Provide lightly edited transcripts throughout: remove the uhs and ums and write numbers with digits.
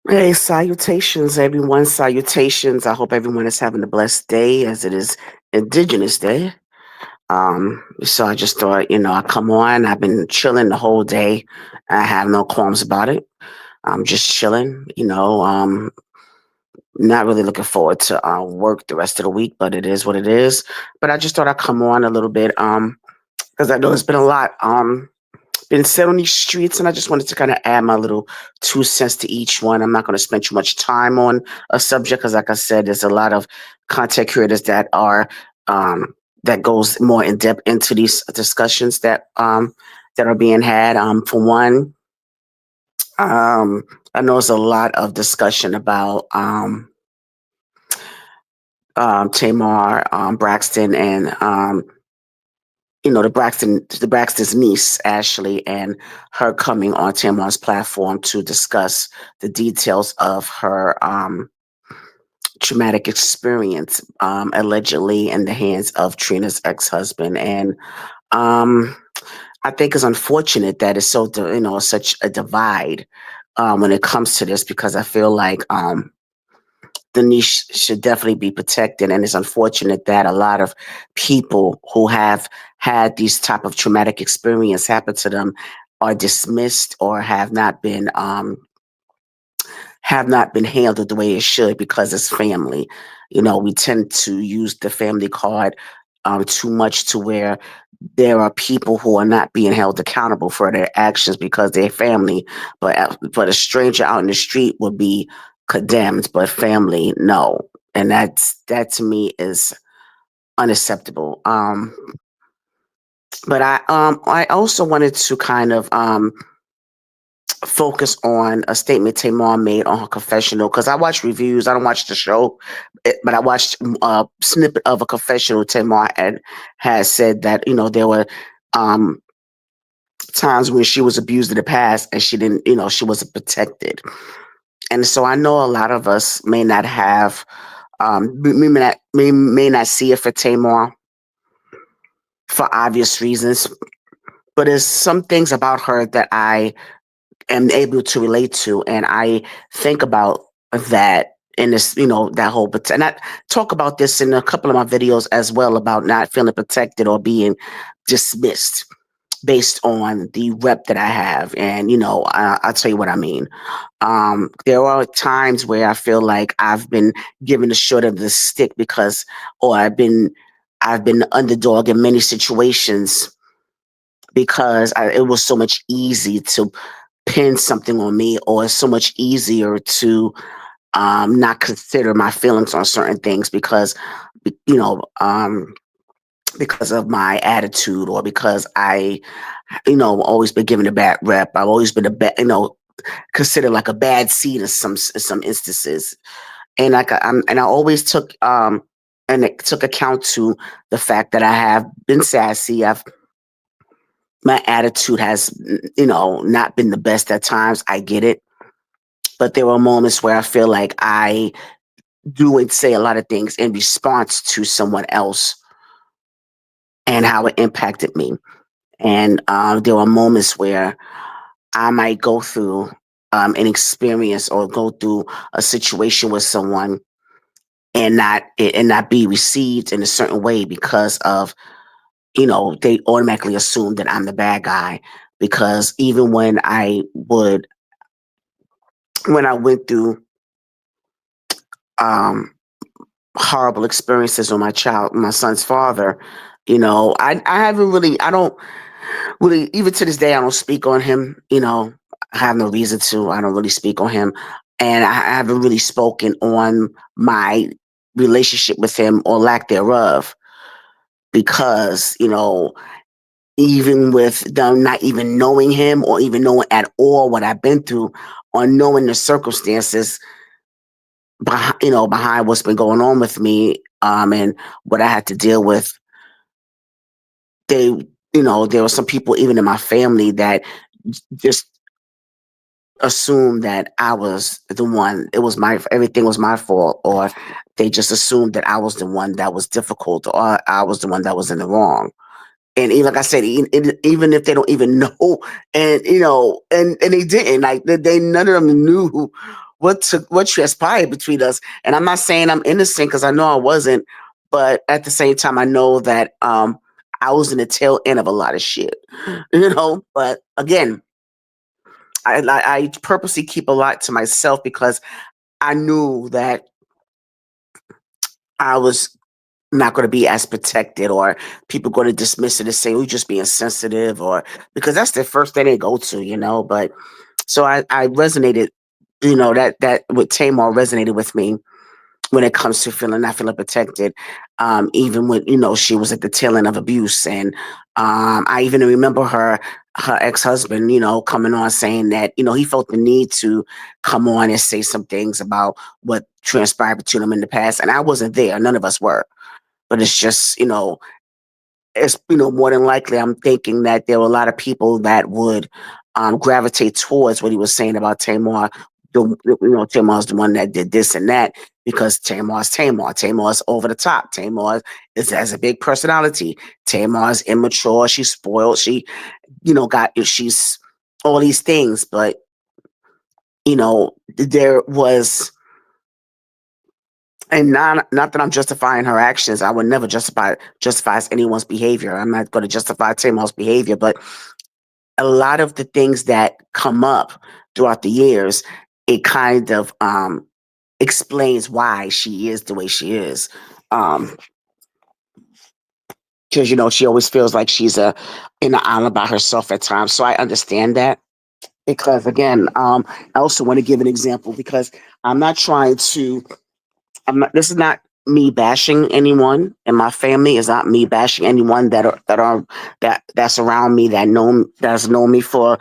Hey, salutations, everyone. Salutations. I hope everyone is having a blessed day as it is Indigenous Day. So I just thought, I come on. I've been chilling the whole day. I have no qualms about it. I'm just chilling, not really looking forward to work the rest of the week, but it is what it is. But I just thought I'd come on a little bit, because I know it's been a lot. Been set on these streets, and I just wanted to kind of add my little 2 cents to each one. I'm not going to spend too much time on a subject because, like I said, there's a lot of content creators um, that goes more in depth into these discussions that are being had. For one, um, I know there's a lot of discussion about Tamar Braxton and the Braxton's niece Ashley, and her coming on Tamar's platform to discuss the details of her traumatic experience, allegedly in the hands of Trina's ex-husband. And um, I think it's unfortunate that it's such a divide when it comes to this, because I feel like the niche should definitely be protected, and it's unfortunate that a lot of people who have had these type of traumatic experience happen to them are dismissed or have not been handled the way it should, because it's family. We tend to use the family card too much, to where there are people who are not being held accountable for their actions because they're family, but a stranger out in the street would be condemned, but family, no. And that to me is unacceptable. But I also wanted to kind of focus on a statement Tamar made on her confessional, because I watch reviews. I don't watch the show, but I watched a snippet of a confessional. Tamar had said that there were um, times when she was abused in the past, and she didn't, she wasn't protected. And so I know a lot of us may not have, may not see it for Tamar for obvious reasons, but there's some things about her that I am able to relate to, and I think about that in this, that whole. And I talk about this in a couple of my videos as well, about not feeling protected or being dismissed based on the rep that I have. And I'll tell you what I mean. There are times where I feel like I've been given the short of the stick, or I've been the underdog in many situations, because it was so much easy to pin something on me, or it's so much easier to not consider my feelings on certain things, you know, um, because of my attitude, or because always been given a bad rep. I've always been considered like a bad seed in some instances. And I always took account to the fact that I have been sassy. My attitude has, not been the best at times. I get it. But there were moments where I feel like I do and say a lot of things in response to someone else, and how it impacted me. And there were moments where I might go through an experience, or go through a situation with someone, and not be received in a certain way, because of, they automatically assume that I'm the bad guy. Because even when I went through um, horrible experiences with my son's father, I haven't really, I don't really, even to this day, I don't speak on him. I have no reason to. I don't really speak on him, and I haven't really spoken on my relationship with him, or lack thereof, because even with them not even knowing him, or even knowing at all what I've been through, or knowing the circumstances behind what's been going on with me, and what I had to deal with. There were some people even in my family that just assumed that I was the one. Everything was my fault, or they just assumed that I was the one that was difficult, or I was the one that was in the wrong. And even, like I said, even if they don't even know, and they didn't, like, they none of them knew what transpired between us. And I'm not saying I'm innocent because I know I wasn't, but at the same time, I know that I was in the tail end of a lot of shit, you know. But again, I purposely keep a lot to myself because I knew that I was not going to be as protected, or people going to dismiss it and say, "Oh, you're just being sensitive," or because that's the first thing they go to, you know. But so I resonated, you know, that with Tamar resonated with me when it comes to feeling not feeling protected, even when she was at the tail end of abuse. And I even remember her ex-husband, coming on saying that he felt the need to come on and say some things about what transpired between them in the past, and I wasn't there. None of us were, but it's just it's more than likely I'm thinking that there were a lot of people that would gravitate towards what he was saying about Tamar. Tamar's the one that did this and that because Tamar's Tamar. Tamar's over the top. Tamar has a big personality. Tamar's immature. She's spoiled. She she's all these things. But there was, and not that I'm justifying her actions. I would never justify anyone's behavior. I'm not going to justify Tamar's behavior, but a lot of the things that come up throughout the years, it kind of explains why she is the way she is. Um, because she always feels like she's in an island by herself at times. So I understand that. Because again, I also want to give an example because I'm not trying to. This is not me bashing anyone in my family. Is not me bashing anyone that's around me that's known me for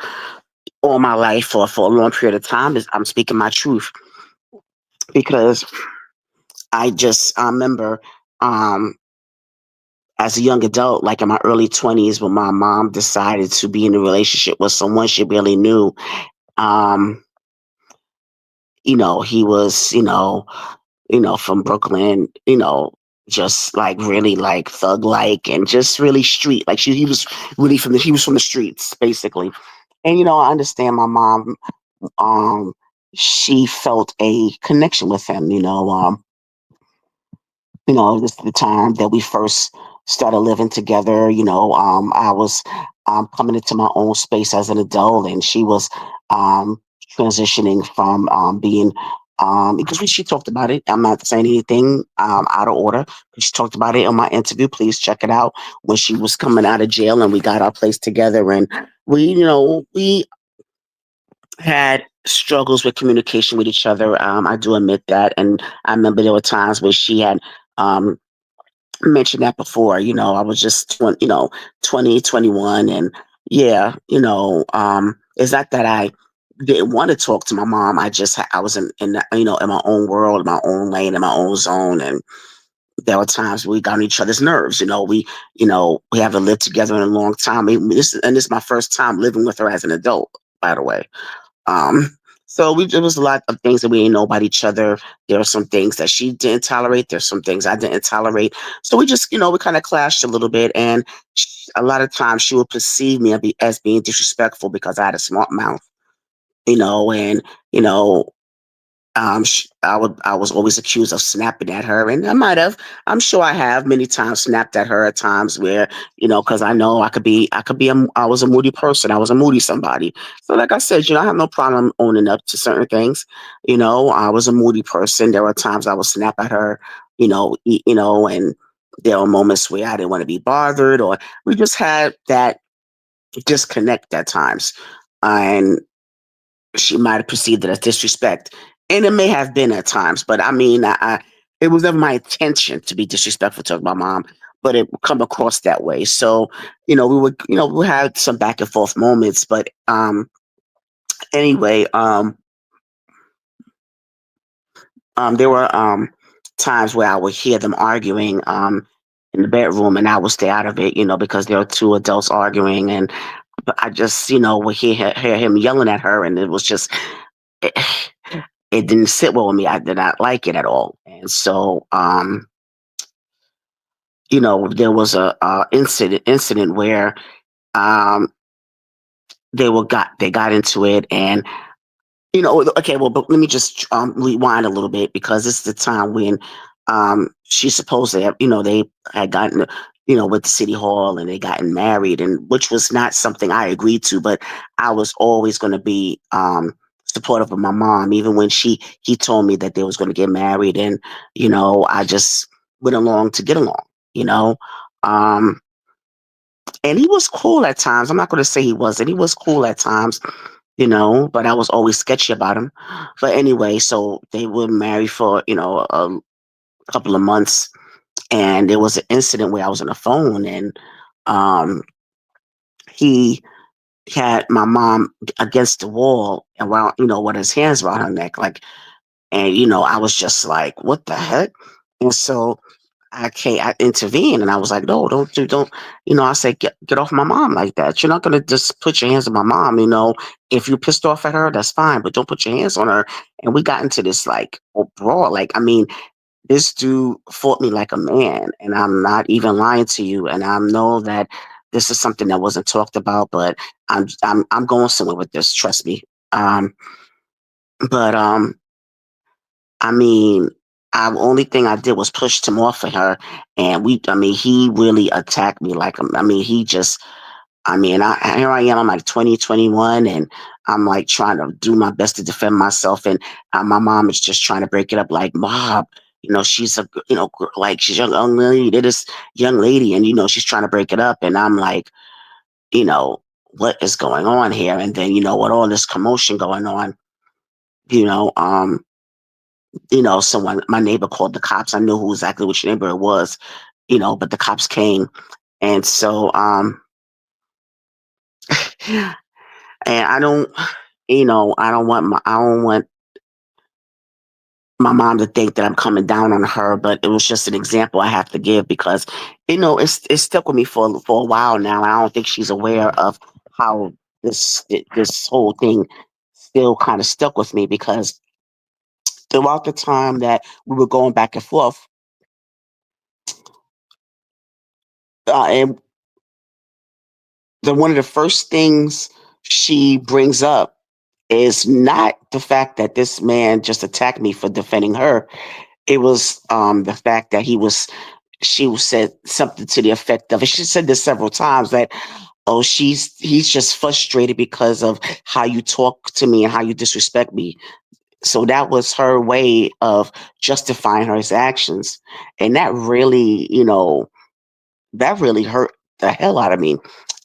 all my life for a long period of time. I'm speaking my truth because I remember um, as a young adult, like in my early 20s, when my mom decided to be in a relationship with someone she really knew. Um, he was from Brooklyn, just like really like thug like and just really street. Like he was really he was from the streets, basically. And I understand my mom, um, she felt a connection with him, this is the time that we first started living together. I was coming into my own space as an adult, and she was um, transitioning from being. Because when she talked about it, I'm not saying anything out of order. She talked about it in my interview. Please check it out. When she was coming out of jail, and we got our place together, and we had struggles with communication with each other. I do admit that, and I remember there were times where she had um, mentioned that before. I was just 20, 21, and yeah, it's not that I didn't want to talk to my mom. I was in my own world, in my own lane, in my own zone, and there were times we got on each other's nerves. We haven't lived together in a long time. This is my first time living with her as an adult, by the way. Um, so there was a lot of things that we didn't know about each other. There were some things that she didn't tolerate. There's some things I didn't tolerate. So we just, we kind of clashed a little bit. And a lot of times she would perceive me as being disrespectful because I had a smart mouth, and, I was always accused of snapping at her, and I might have. I'm sure I have many times snapped at her at times where, because I know I was a moody person. I was a moody somebody. So, like I said, I have no problem owning up to certain things. I was a moody person. There were times I would snap at her, and there were moments where I didn't want to be bothered, or we just had that disconnect at times. And she might have perceived it as disrespect, and it may have been at times. But I mean, it was never my intention to be disrespectful to my mom, but it would come across that way. So, we had some back and forth moments, but anyway, there were times where I would hear them arguing in the bedroom, and I would stay out of it, because there were two adults arguing, and but I just, would hear him yelling at her, and it was just it, it didn't sit well with me. I did not like it at all. And so, there was a incident where, um, they got into it, and Okay, well, but let me just rewind a little bit because this is the time when she's supposed to have, they had gotten, with the city hall and they gotten married, and which was not something I agreed to, but I was always going to be supportive of my mom, even when he told me that they was going to get married, and I just went along to get along, you know. Um, and he was cool at times. I'm not going to say he wasn't. He was cool at times, but I was always sketchy about him. But anyway, so they were married for, a couple of months. And there was an incident where I was on the phone and um, he had my mom against the wall around, with his hands around her neck. Like, and, I was just like, what the heck? And so I intervened and I was like, no, don't, I said, get off my mom like that. You're not going to just put your hands on my mom, if you're pissed off at her, that's fine, but don't put your hands on her. And we got into this like brawl. Like, I mean, this dude fought me like a man and I'm not even lying to you. And I know that this is something that wasn't talked about, but I'm going somewhere with this. Trust me. Um, but I mean, only thing I did was push him off of her, and I mean, he really attacked me like, I mean, he just, I mean, here I am, I'm like 20, 21, and I'm like trying to do my best to defend myself, and my mom is just trying to break it up, like, Mom, she's like, she's a young lady, this young lady, and, she's trying to break it up, and I'm like, you know, what is going on here? And then, with all this commotion going on, you know, um, someone, my neighbor called the cops. I knew who exactly which neighbor it was, but the cops came. And so, and I don't, I don't want my mom to think that I'm coming down on her, but it was just an example I have to give because, it's stuck with me for a while now. I don't think she's aware of how this whole thing still kind of stuck with me because throughout the time that we were going back and forth, and one of the first things she brings up is not the fact that this man just attacked me for defending her. It was the fact that said something to the effect of, and she said this several times, that, oh, he's just frustrated because of how you talk to me and how you disrespect me. So that was her way of justifying her actions. And that really hurt the hell out of me.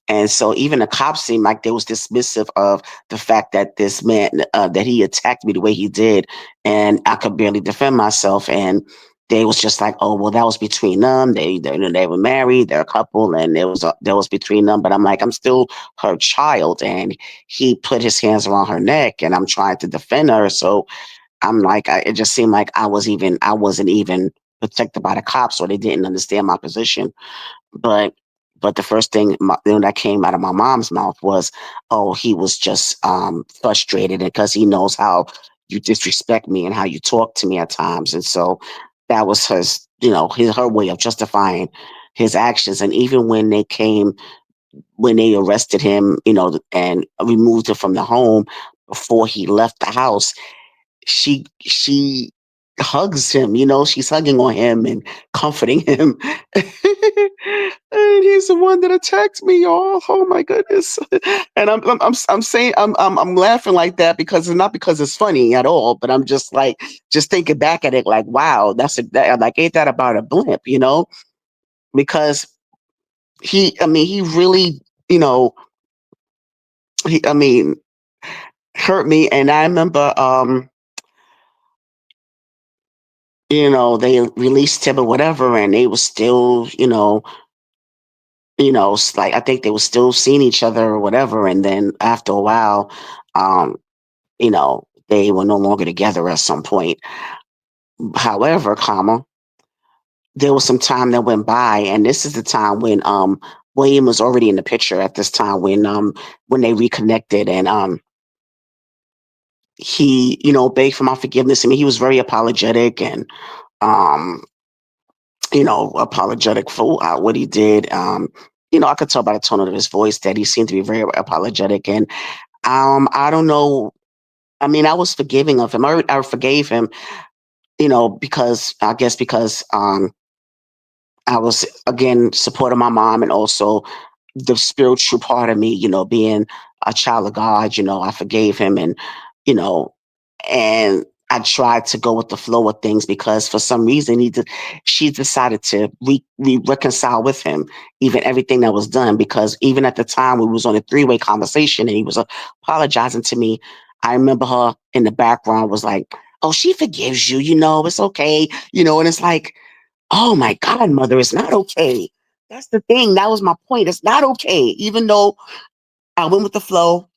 And so even the cops seemed like they was dismissive of the fact that this man, that he attacked me the way he did, and I could barely defend myself. And they was just like, oh, well, that was between them. They were married, they're a couple, and that was between them. But I'm like, I'm still her child, and he put his hands around her neck, and I'm trying to defend her. So I'm like, it just seemed like I wasn't even protected by the cops, or they didn't understand my position. But the first thing that came out of my mom's mouth was, "Oh, he was just frustrated because he knows how you disrespect me and how you talk to me at times." And so that was her way of justifying his actions. And even when they arrested him, and removed him from the home before he left the house, she hugs him, she's hugging on him and comforting him. And he's the one that attacked me, y'all. Oh my goodness. And I'm saying I'm laughing like that because it's not because it's funny at all, but I'm just like just thinking back at it like, wow, like, ain't that about a blimp, Because I mean, he really, you know, I mean, hurt me. And I remember, they released him or whatever, and they was still, like, I think they were still seeing each other or whatever. And then after a while, um, they were no longer together at some point. However, there was some time that went by, and this is the time when William was already in the picture at this time when they reconnected, and he, begged for my forgiveness. I mean, he was very apologetic and um apologetic for what he did. I could tell by the tone of his voice that he seemed to be very apologetic. And I don't know. I mean, I was forgiving of him. I forgave him, because I guess because I was again supporting my mom, and also the spiritual part of me, being a child of God, I forgave him, you know, and I tried to go with the flow of things because for some reason she decided to reconcile with him, even everything that was done. Because even at the time we was on a three-way conversation and he was apologizing to me, I remember her in the background was like, "Oh, she forgives you, it's okay," and it's like, oh my God, mother, it's not okay. That's the thing. That was my point. It's not okay. Even though I went with the flow,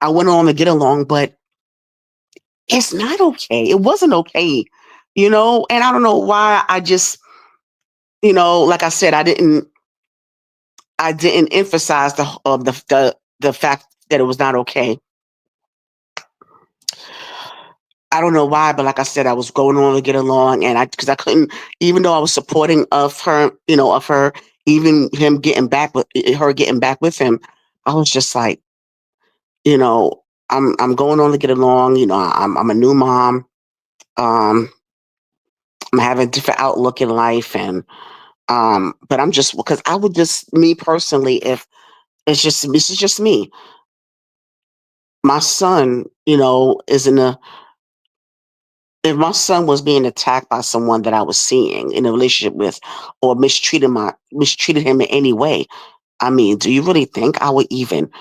I went on to get along, but it's not okay. It wasn't okay, and I don't know why I just, like I said, I didn't emphasize the fact that it was not okay. I don't know why, but like I said, I was going on to get along, and because I couldn't, even though I was supporting of her, even him getting back with her, getting back with him, I was just like, you know, I'm going on to get along. I'm a new mom. Um, I'm having a different outlook in life, and but I'm just because I would just me personally, if this is just me, my son, is in a if my son was being attacked by someone that I was seeing in a relationship with, or mistreated him in any way, I mean, do you really think I would even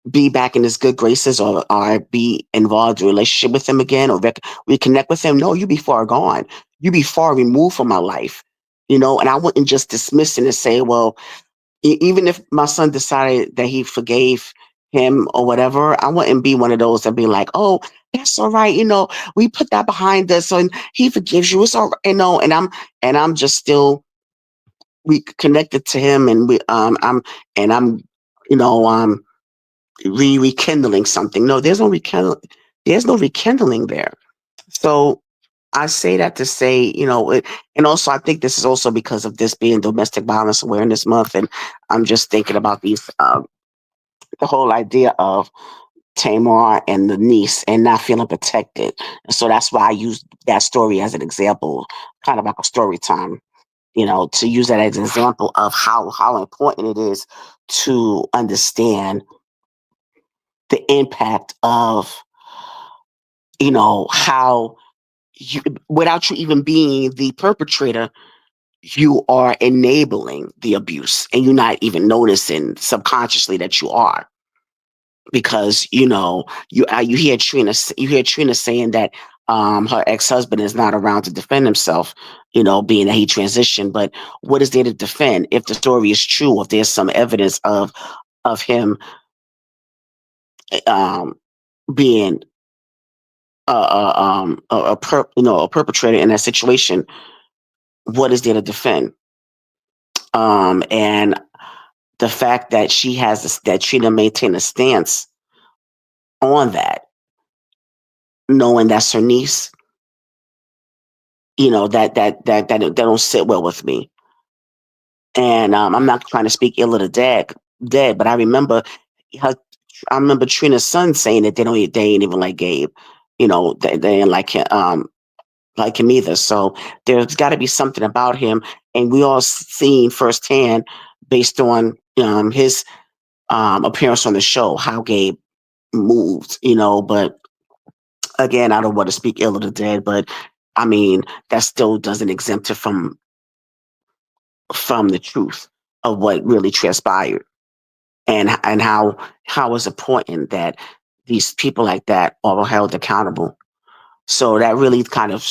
be back in his good graces, or be involved in a relationship with him again, or reconnect with him? No, you be far gone. You be far removed from my life, and I wouldn't just dismiss it and say, well, even if my son decided that he forgave him or whatever, I wouldn't be one of those that be like, "Oh, that's all right, we put that behind us, and he forgives you. It's all right, and I'm just still we connected to him, and I'm you know rekindling something. No, there's no rekindling there. So I say that to say, and also I think this is also because of this being Domestic Violence Awareness Month, and I'm just thinking about the whole idea of Tamar and the niece and not feeling protected. And so that's why I use that story as an example, kind of like a story time, to use that as an example of how important it is to understand the impact of, how you, without you even being the perpetrator, you are enabling the abuse and you're not even noticing subconsciously that you are. Because you hear Trina saying that her ex-husband is not around to defend himself, being that he transitioned. But what is there to defend if the story is true, if there's some evidence of him um being a perpetrator in that situation? What is there to defend? And the fact that that Trina maintained a stance on that, knowing that's her niece, that don't sit well with me. And I'm not trying to speak ill of the dead, but her, I remember Trina's son saying that they ain't even like Gabe, they ain't like him either. So there's got to be something about him, and we all seen firsthand based on his appearance on the show how Gabe moved, but again, I don't want to speak ill of the dead, but I mean, that still doesn't exempt it from the truth of what really transpired, and how it's important that these people like that are held accountable. So that really kind of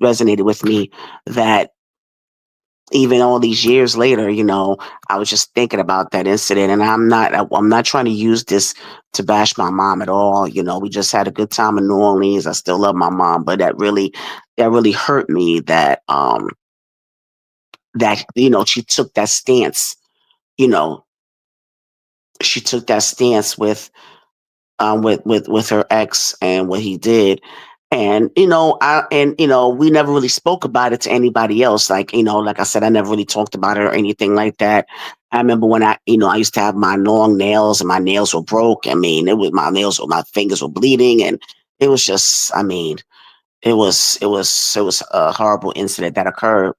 resonated with me, that even all these years later, I was just thinking about that incident, and I'm not trying to use this to bash my mom at all. We just had a good time in New Orleans. I still love my mom, but that really hurt me, that she took that stance. You know, she took that stance with her ex and what he did. And we never really spoke about it to anybody else. Like I said, I never really talked about it or anything like that. I remember when I used to have my long nails and my nails were broke. I mean, it was my fingers were bleeding, and it was just, I mean, it was a horrible incident that occurred.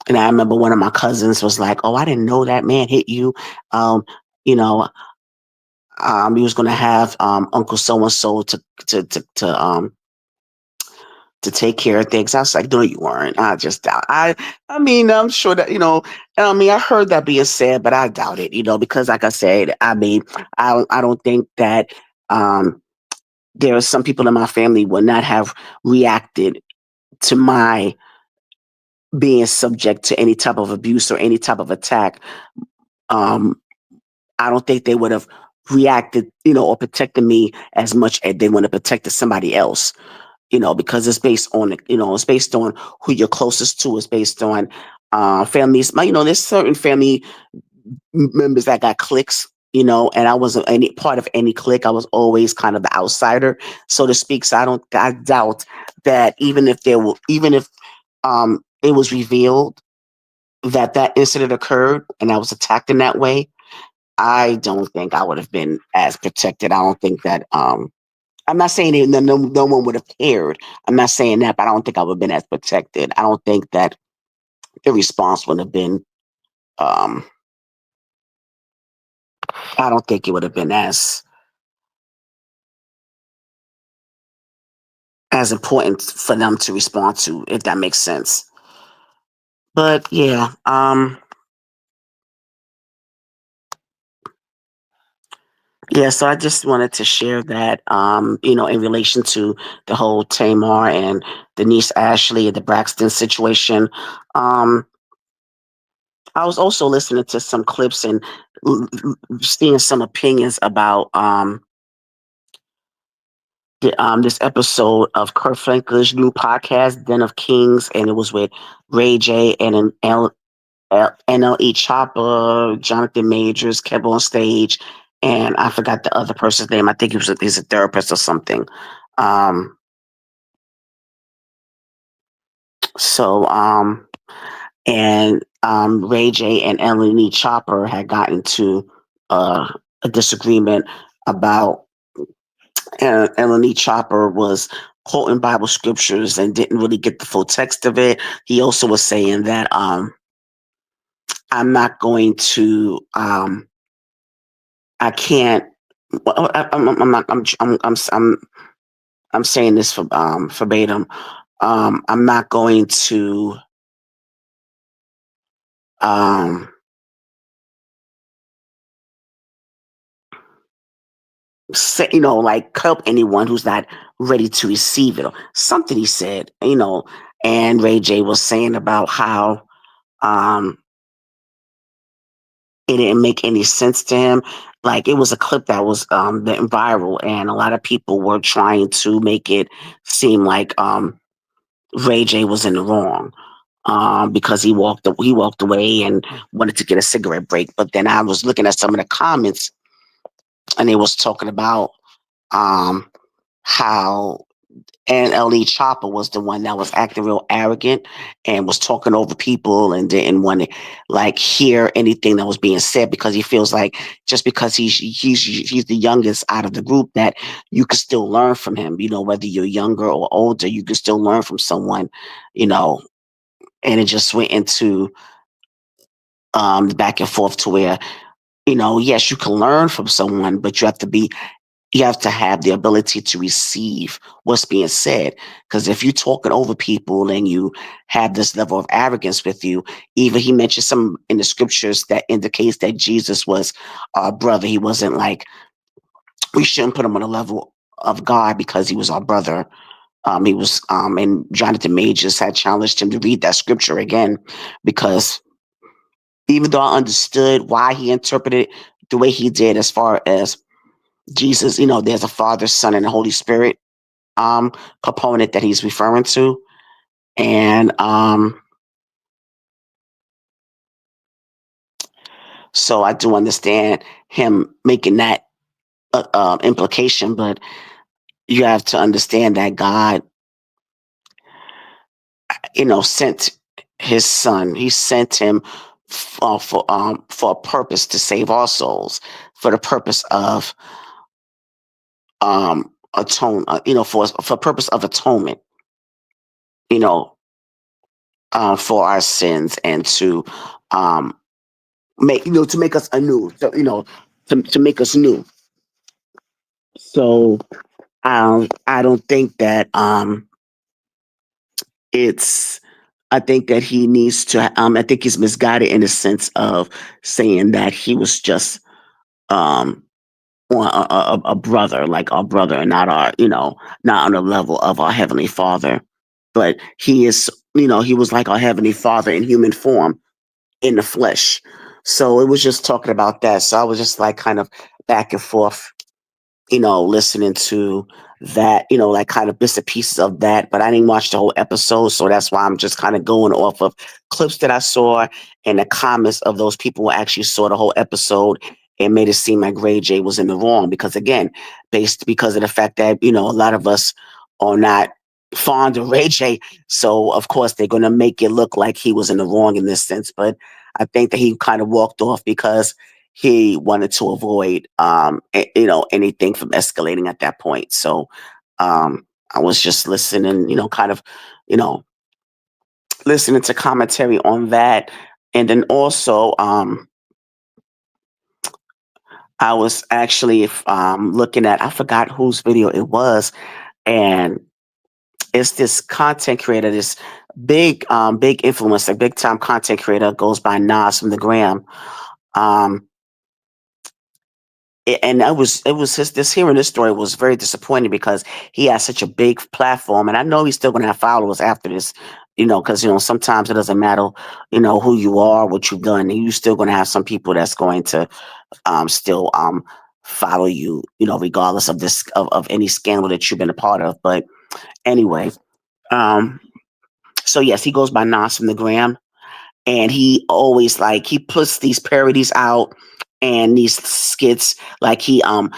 And I remember one of my cousins was like, "Oh, I didn't know that man hit you. Um, you know, he was going to have Uncle so and so to to to um to take care of things." I was like, "No, you weren't." I just doubt. I mean, I'm sure that I mean, I heard that being said, but I doubt it. Because like I said, I mean, I don't think that um there are some people in my family would not have reacted to my being subject to any type of abuse or any type of attack. Um, I don't think they would have reacted, or protected me as much as they want to protect somebody else. Because it's based on who you're closest to. It's based on families. There's certain family members that got cliques. And I wasn't any part of any clique. I was always kind of the outsider, so to speak. So I doubt that even if it was revealed that that incident occurred and I was attacked in that way, I don't think I would have been as protected. I don't think that I'm not saying that no one would have cared. I'm not saying that, but I don't think I would have been as protected. I don't think that the response would have been. Um, I don't think it would have been as important for them to respond to, if that makes sense. But yeah, yeah. So I just wanted to share that, in relation to the whole Tamar and Denise Ashley and the Braxton situation. Um, I was also listening to some clips and seeing some opinions about this episode of Kurt Franklin's new podcast, Den of Kings, and it was with Ray J and an NLE Chopper, Jonathan Majors kept on stage, and I forgot the other person's name. I think he's a therapist or something. Um, so and Ray J and NLE Chopper had gotten to a disagreement about Eleni Chopper was quoting Bible scriptures and didn't really get the full text of it. He also was saying that I'm not going to I can't I'm not I'm saying this for verbatim. I'm not going to um say, like help anyone who's not ready to receive it or something he said, and Ray J was saying about how um it didn't make any sense to him. Like it was a clip that was went viral, and a lot of people were trying to make it seem like Ray J was in the wrong because he walked away and wanted to get a cigarette break. But then I was looking at some of the comments, and they was talking about um, how and LE Chopper was the one that was acting real arrogant and was talking over people and didn't want to like hear anything that was being said because he feels like just because he's the youngest out of the group that you can still learn from him. Whether you're younger or older, you can still learn from someone. You know, and it just went into the back and forth to where yes, you can learn from someone, but you have to have the ability to receive what's being said. Because if you're talking over people and you have this level of arrogance with you, even he mentioned some in the scriptures that indicates that Jesus was our brother. He wasn't like we shouldn't put him on a level of God because he was our brother. He was, and Jonathan Majors had challenged him to read that scripture again because even though I understood why he interpreted it the way he did, as far as Jesus, there's a Father, Son, and the Holy Spirit component that he's referring to. And so I do understand him making that implication, but you have to understand that God, sent his son. He sent him for a purpose to save our souls, for the purpose of for purpose of atonement, you know, for our sins and to um, to make us anew, to make us new. So I don't think that it's. I think that he needs to. I think he's misguided in the sense of saying that he was just um, a brother, like our brother, and not not on the level of our heavenly Father. But he is, he was like our heavenly Father in human form, in the flesh. So it was just talking about that. So I was just like kind of back and forth, listening to that, like kind of bits and pieces of that. But I didn't watch the whole episode. So that's why I'm just kind of going off of clips that I saw and the comments of those people who actually saw the whole episode and made it seem like Ray J was in the wrong. Because again, because of the fact that, a lot of us are not fond of Ray J. So of course they're going to make it look like he was in the wrong in this sense. But I think that he kind of walked off because he wanted to avoid anything from escalating at that point. So I was just listening, kind of, you know, listening to commentary on that. And then also I was actually looking at, I forgot whose video it was, and it's this content creator, this big influencer, big time content creator, goes by Nas from the Gram. Um, and it was his this hearing this story was very disappointing because he has such a big platform, and I know he's still going to have followers after this, because sometimes it doesn't matter, who you are, what you've done, and you're still going to have some people that's going to still follow you, regardless of of any scandal that you've been a part of. But anyway, um, so yes, he goes by Nas from the Gram, and he always like he puts these parodies out and these skits like he does,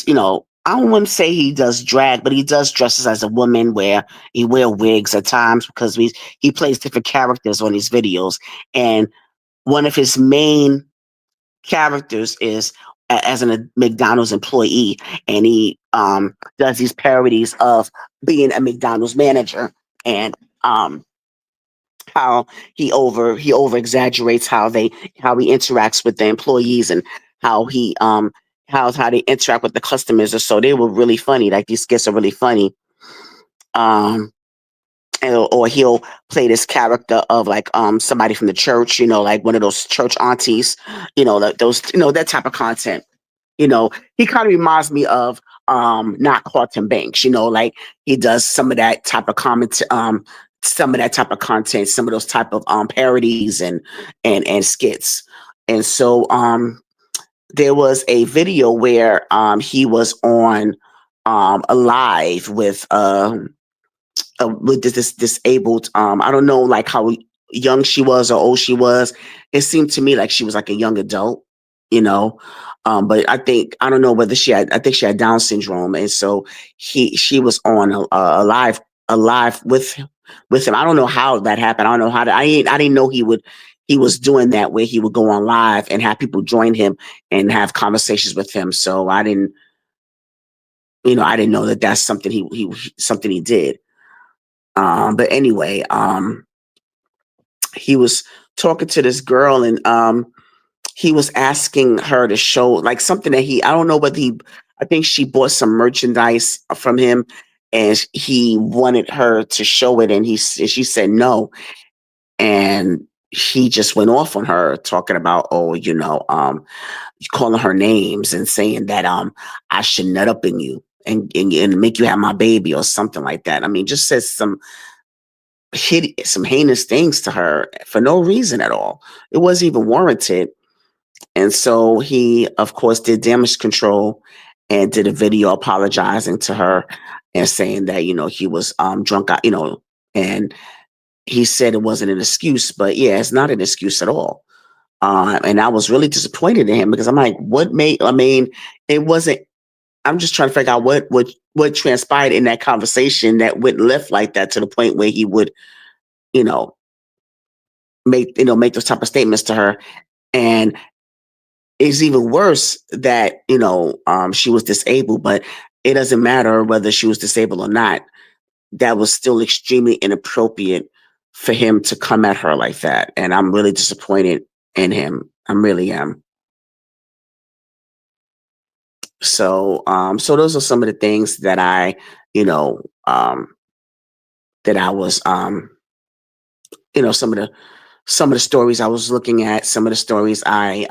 I don't want to say he does drag, but he does dresses as a woman where he wear wigs at times because he plays different characters on these videos. And one of his main characters is as a McDonald's employee, and he does these parodies of being a McDonald's manager, and how he over exaggerates how he interacts with the employees, and how he how they interact with the customers. And so they were really funny. Like these skits are really funny. Um or he'll play this character of like somebody from the church, like one of those church aunties, like those, that type of content. He kind of reminds me of not Carlton Banks, like he does some of that type of comment, some of that type of content, some of those type of parodies and skits. And so there was a video where he was on a live with this disabled. I don't know like how young she was or old she was. It seemed to me like she was like a young adult, you know. But I don't know whether I think she had Down syndrome, and so she was on a live with him. I don't know how that happened. I don't know how to, I didn't know he was doing that where he would go on live and have people join him and have conversations with him. So I didn't know that that's something something he did. But anyway, he was talking to this girl, and he was asking her to show like something that I don't know whether I think she bought some merchandise from him, and he wanted her to show it, and she said no, and he just went off on her talking about, oh, calling her names and saying that I should nut up in you and make you have my baby or something like that. I mean, just says some heinous things to her for no reason at all. It wasn't even warranted. And so he, of course, did damage control and did a video apologizing to her and saying that, he was drunk, and he said it wasn't an excuse, but yeah, it's not an excuse at all. And I was really disappointed in him because I'm like, I mean, it wasn't, I'm just trying to figure out what transpired in that conversation that went left like that to the point where he would, you know, make those type of statements to her. And it's even worse that she was disabled, but it doesn't matter whether she was disabled or not. That was still extremely inappropriate for him to come at her like that, and I'm really disappointed in him. I really am. So those are some of the things that you know, um, that I was, some of the stories I was looking at, some of the stories I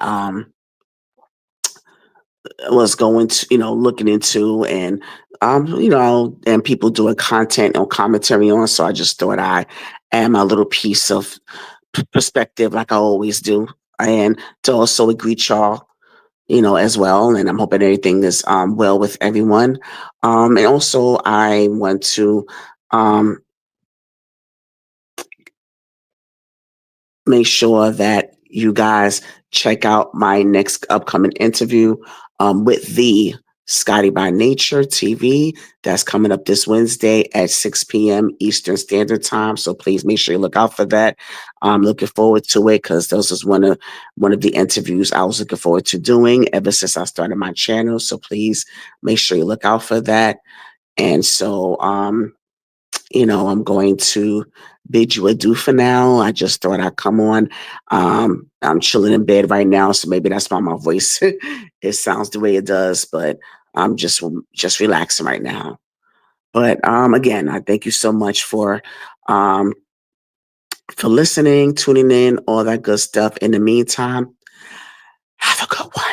was going to, looking into, and people doing content or commentary on. So I just thought I add my little piece of perspective, like I always do, and to also greet y'all, as well. And I'm hoping everything is well with everyone. And also, I want to um, make sure that you guys check out my next upcoming interview with the Scotty by Nature TV. That's coming up this Wednesday at 6 p.m. Eastern Standard Time. So please make sure you look out for that. I'm looking forward to it because this is one of the interviews I was looking forward to doing ever since I started my channel. So please make sure you look out for that. And so I'm going to bid you adieu for now. I just thought I'd come on. I'm chilling in bed right now, so maybe that's why my voice it sounds the way it does. But I'm just relaxing right now. But again, I thank you so much um, for listening, tuning in, all that good stuff. In the meantime, have a good one.